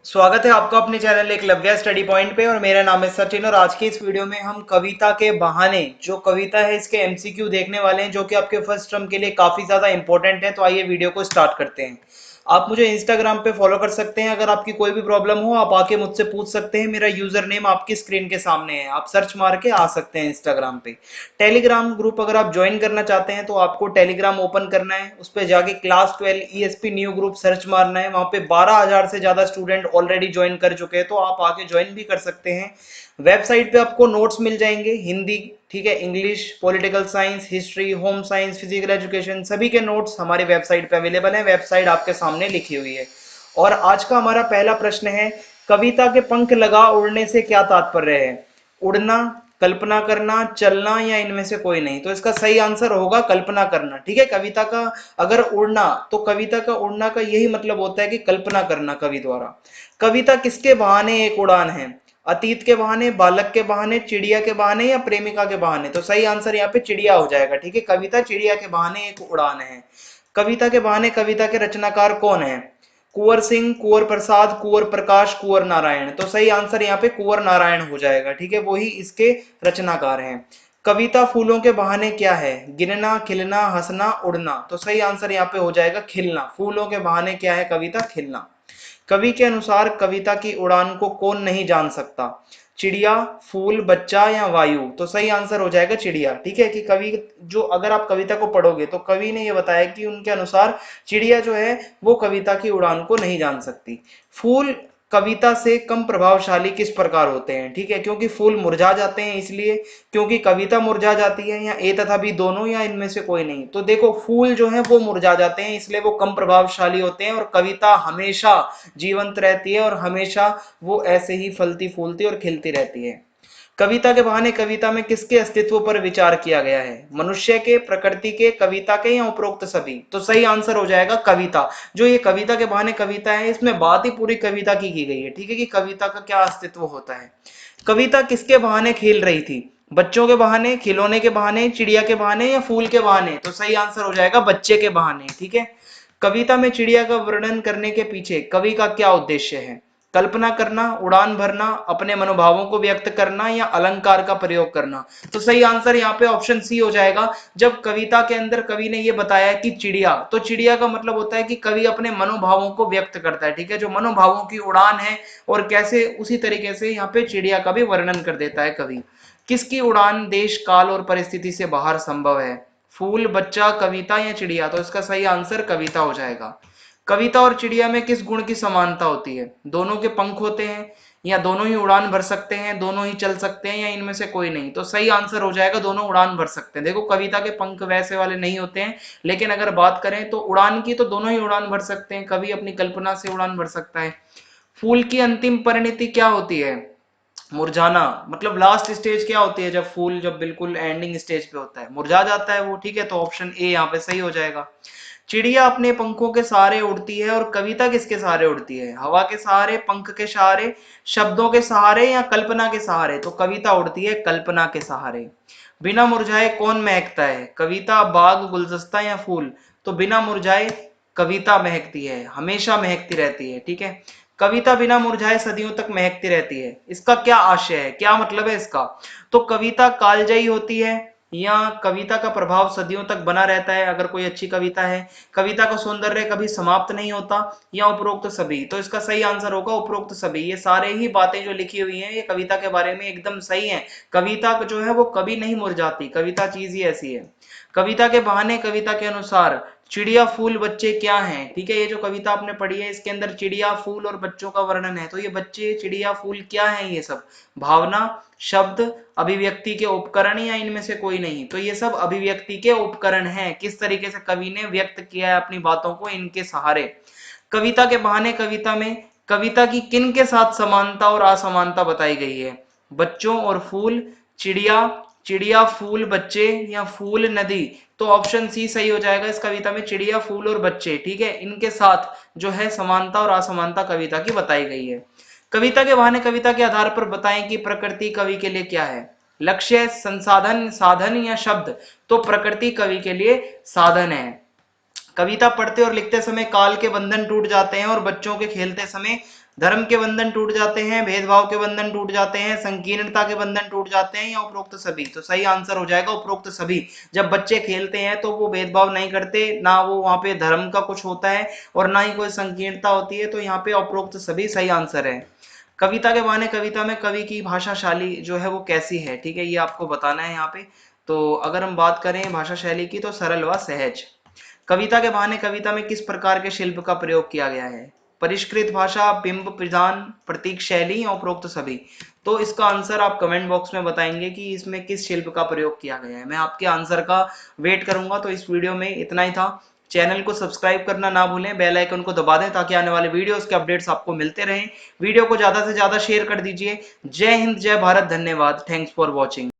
स्वागत है आपका अपने चैनल एकलव्य स्टडी पॉइंट पे। और मेरा नाम है सचिन। और आज की इस वीडियो में हम कविता के बहाने जो कविता है इसके एमसीक्यू देखने वाले हैं, जो कि आपके फर्स्ट टर्म के लिए काफी ज्यादा इंपॉर्टेंट है। तो आइए वीडियो को स्टार्ट करते हैं। आप मुझे इंस्टाग्राम पे फॉलो कर सकते हैं। अगर आपकी कोई भी प्रॉब्लम हो आप आके मुझसे पूछ सकते हैं। मेरा यूजर नेम आपकी स्क्रीन के सामने है, आप सर्च मार के आ सकते हैं इंस्टाग्राम पे। टेलीग्राम ग्रुप अगर आप ज्वाइन करना चाहते हैं तो आपको टेलीग्राम ओपन करना है, उस पर जाके class 12 ESP new group search मारना है। वहां पे 12,000 से ज्यादा स्टूडेंट ऑलरेडी ज्वाइन कर चुके हैं, तो आप आके ज्वाइन भी कर सकते हैं। वेबसाइट पे आपको नोट्स मिल जाएंगे, हिंदी, ठीक है, English, political science, history, home science, physical education, सभी के नोट्स हमारी वेबसाइट पे अवेलेबल है। वेबसाइट आपके सामने लिखी हुई है। और आज का हमारा पहला प्रश्न है, कविता के पंख लगा उड़ने से क्या तात्पर्य है? उड़ना, कल्पना करना, चलना, या इनमें से कोई नहीं? तो इसका सही आंसर होगा कल्पना करना। ठीक है, कविता का अगर उड़ना, तो कविता का उड़ना का यही मतलब होता है कि कल्पना करना कवि द्वारा। कविता किसके बहाने एक उड़ान है? अतीत के बहाने, बालक के बहाने, चिड़िया के बहाने, या प्रेमिका के बहाने? तो सही आंसर यहाँ पे चिड़िया हो जाएगा। ठीक है, कविता चिड़िया के बहाने एक उड़ान है। कविता के बहाने कविता के रचनाकार कौन है? कुंवर सिंह, कुंवर प्रसाद, कुंवर प्रकाश, कुंवर नारायण? तो सही आंसर यहाँ पे कुंवर नारायण हो जाएगा। ठीक है, वही इसके रचनाकार हैं। कविता फूलों के बहाने क्या है? गिनना, खिलना, हंसना, उड़ना? तो सही आंसर यहाँ पे हो जाएगा खिलना। फूलों के बहाने क्या है? कविता खिलना। कवि के अनुसार कविता की उड़ान को कौन नहीं जान सकता? चिड़िया, फूल, बच्चा, या वायु? तो सही आंसर हो जाएगा चिड़िया। ठीक है, कि कवि जो, अगर आप कविता को पढ़ोगे तो कवि ने यह बताया कि उनके अनुसार चिड़िया जो है वो कविता की उड़ान को नहीं जान सकती। फूल कविता से कम प्रभावशाली किस प्रकार होते हैं? ठीक है, क्योंकि फूल मुरझा जाते हैं इसलिए, क्योंकि कविता मुरझा जाती है, या ए तथा बी दोनों, या इनमें से कोई नहीं? तो देखो, फूल जो है वो मुरझा जाते हैं इसलिए वो कम प्रभावशाली होते हैं, और कविता हमेशा जीवंत रहती है और हमेशा वो ऐसे ही फलती फूलती और खिलती रहती है। कविता के बहाने कविता में किसके अस्तित्व पर विचार किया गया है? मनुष्य के, प्रकृति के, कविता के, या उपरोक्त सभी? तो सही आंसर हो जाएगा कविता। जो ये कविता के बहाने कविता है, इसमें बात ही पूरी कविता की गई है। ठीक है, कि कविता का क्या अस्तित्व होता है। कविता किसके बहाने खेल रही थी? बच्चों के बहाने, खिलौने के बहाने, चिड़िया के बहाने, या फूल के बहाने? तो सही आंसर हो जाएगा बच्चे के बहाने। ठीक है, कविता में चिड़िया का वर्णन करने के पीछे कवि का क्या उद्देश्य है? कल्पना करना, उड़ान भरना, अपने मनोभावों को व्यक्त करना, या अलंकार का प्रयोग करना? तो सही आंसर यहाँ पे ऑप्शन सी हो जाएगा। जब कविता के अंदर कवि ने ये बताया कि चिड़िया, तो चिड़िया का मतलब होता है कि कवि अपने मनोभावों को व्यक्त करता है। ठीक है, जो मनोभावों की उड़ान है, और कैसे उसी तरीके से यहाँ पे चिड़िया का भी वर्णन कर देता है कवि। किसकी उड़ान देश, काल और परिस्थिति से बाहर संभव है? फूल, बच्चा, कविता, या चिड़िया? तो इसका सही आंसर कविता हो जाएगा। कविता और चिड़िया में किस गुण की समानता होती है? दोनों के पंख होते हैं, या दोनों ही उड़ान भर सकते हैं, दोनों ही चल सकते हैं, या इनमें से कोई नहीं? तो सही आंसर हो जाएगा दोनों उड़ान भर सकते हैं। देखो, कविता के पंख वैसे वाले नहीं होते हैं, लेकिन अगर बात करें तो उड़ान की, तो दोनों ही उड़ान भर सकते हैं। कवि अपनी कल्पना से उड़ान भर सकता है। फूल की अंतिम परिणति क्या होती है? मुरझाना। मतलब लास्ट स्टेज क्या होती है? जब फूल, जब बिल्कुल एंडिंग स्टेज पे होता है, मुरझा जाता है वो। ठीक है, तो ऑप्शन ए यहाँ पे सही हो जाएगा। चिड़िया अपने पंखों के सहारे उड़ती है, और कविता किसके सहारे उड़ती है? हवा के सहारे, पंख के सहारे, शब्दों के सहारे, या कल्पना के सहारे? तो कविता उड़ती है कल्पना के सहारे। बिना मुरझाए कौन महकता है? कविता, बाग, गुलदस्ता, या फूल? तो बिना मुरझाए कविता महकती है, हमेशा महकती रहती है। ठीक है, कविता बिना मुरझाए सदियों तक महकती रहती है। इसका क्या आशय है, क्या मतलब है इसका? तो कविता कालजयी होती है, या कविता का प्रभाव सदियों तक बना रहता है अगर कोई अच्छी कविता है? कविता का सौंदर्य कभी समाप्त नहीं होता, या उपरोक्त सभी? तो इसका सही आंसर होगा उपरोक्त सभी। ये सारे ही बातें जो लिखी हुई हैं ये कविता के बारे में एकदम सही है। कविता जो है वो कभी नहीं मुरझाती, कविता चीज ही ऐसी है। कविता के बहाने कविता के अनुसार चिड़िया, फूल, बच्चे क्या हैं? ठीक है, ये जो कविता आपने पढ़ी है इसके अंदर चिड़िया, फूल और बच्चों का वर्णन है। तो ये बच्चे, चिड़िया, फूल क्या है? ये सब भावना, शब्द, अभिव्यक्ति के उपकरण, या इनमें से कोई नहीं? तो ये सब अभिव्यक्ति के उपकरण हैं। किस तरीके से कवि ने व्यक्त किया है अपनी बातों को इनके सहारे। कविता के बहाने कविता में कविता की किन के साथ समानता और असमानता बताई गई है? बच्चों और फूल, चिड़िया, चिड़िया, फूल, बच्चे, या फूल, नदी? तो ऑप्शन सी सही हो जाएगा। इस कविता में चिड़िया, फूल और बच्चे, ठीक है, इनके साथ जो है समानता और असमानता कविता की बताई गई है। कविता के बहाने कविता के आधार पर बताएं कि प्रकृति कवि के लिए क्या है? लक्ष्य, संसाधन, साधन, या शब्द? तो प्रकृति कवि के लिए साधन है। कविता पढ़ते और लिखते समय काल के बंधन टूट जाते हैं और बच्चों के खेलते समय धर्म के बंधन टूट जाते हैं, भेदभाव के बंधन टूट जाते हैं, संकीर्णता के बंधन टूट जाते हैं, या उपरोक्त सभी। तो सही आंसर हो जाएगा उपरोक्त सभी। जब बच्चे खेलते हैं तो वो भेदभाव नहीं करते, ना वो वहां पे धर्म का कुछ होता है और ना ही कोई संकीर्णता होती है, तो यहाँ पे उपरोक्त सभी सही आंसर है। कविता के बहाने कविता में कवि की भाषा शैली जो है वो कैसी है, ठीक है, ये आपको बताना है यहाँ पे। तो अगर हम बात करें भाषा शैली की तो सरल व सहज। कविता के बहाने कविता में किस प्रकार के शिल्प का प्रयोग किया गया है? परिष्कृत भाषा, बिंब प्रधान, प्रतीक शैली या उपरोक्त सभी। तो इसका आंसर आप कमेंट बॉक्स में बताएंगे कि इसमें किस शिल्प का प्रयोग किया गया है। मैं आपके आंसर का वेट करूंगा। तो इस वीडियो में इतना ही था। चैनल को सब्सक्राइब करना ना भूलें, बेल आइकन को दबा दें ताकि आने वाले वीडियोस के अपडेट्स आपको मिलते रहें। वीडियो को ज्यादा से ज्यादा शेयर कर दीजिए। जय हिंद, जय भारत, धन्यवाद, थैंक्स फॉर वॉचिंग।